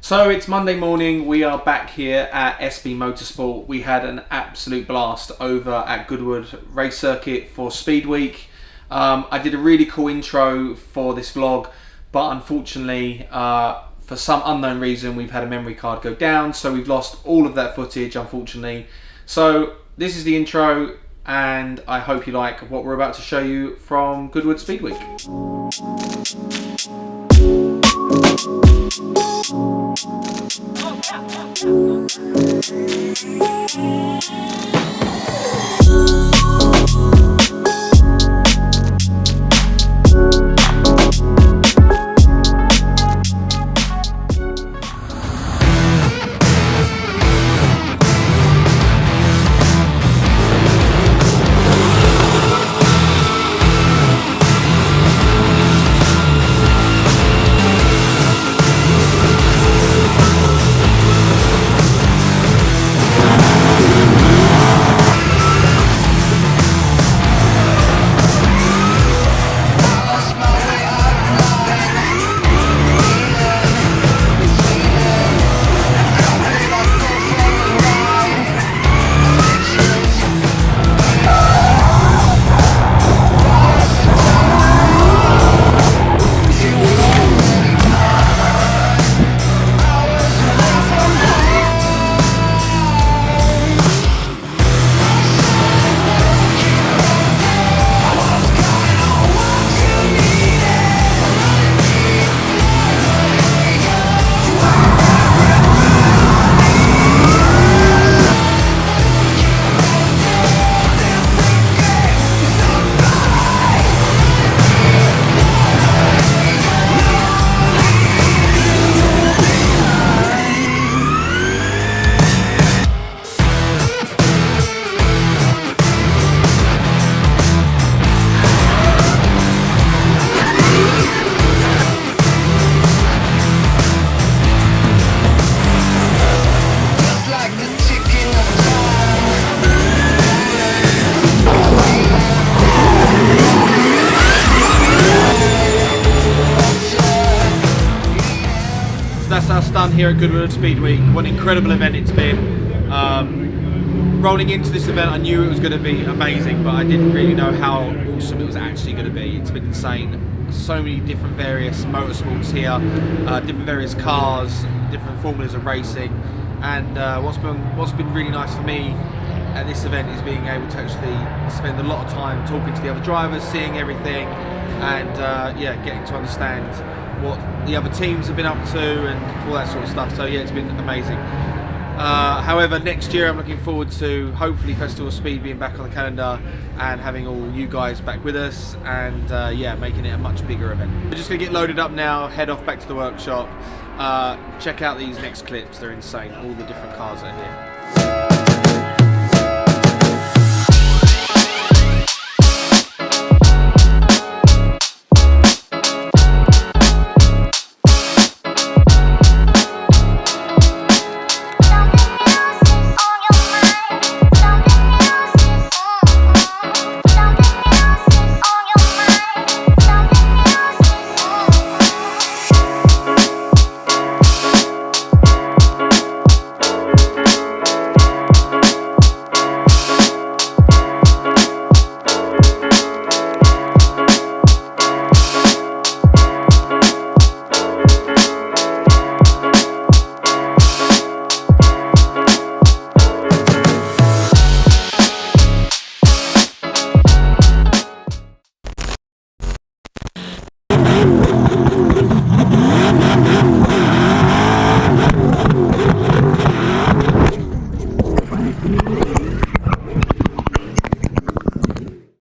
So it's Monday morning, we are back here at SB Motorsport. We had an absolute blast over at Goodwood Race Circuit for SpeedWeek. I did a really cool intro for this vlog, but unfortunately, for some unknown reason, we've had a memory card go down, so we've lost all of that footage, unfortunately. So this is the intro, and I hope you like what we're about to show you from Goodwood SpeedWeek. That's us done here at Goodwood SpeedWeek. What an incredible event it's been. Rolling into this event, I knew it was going to be amazing, but I didn't really know how awesome it was actually going to be. It's been insane. So many different various motorsports here, different various cars, different formulas of racing. And what's been really nice for me at this event is being able to actually spend a lot of time talking to the other drivers, seeing everything, and yeah, getting to understand what the other teams have been up to and all that sort of stuff. So yeah, it's been amazing. However, next year I'm looking forward to hopefully Festival of Speed being back on the calendar and having all you guys back with us, and yeah, making it a much bigger event. We're just gonna get loaded up now, head off back to the workshop. Check out these next clips, they're insane, all the different cars that are here.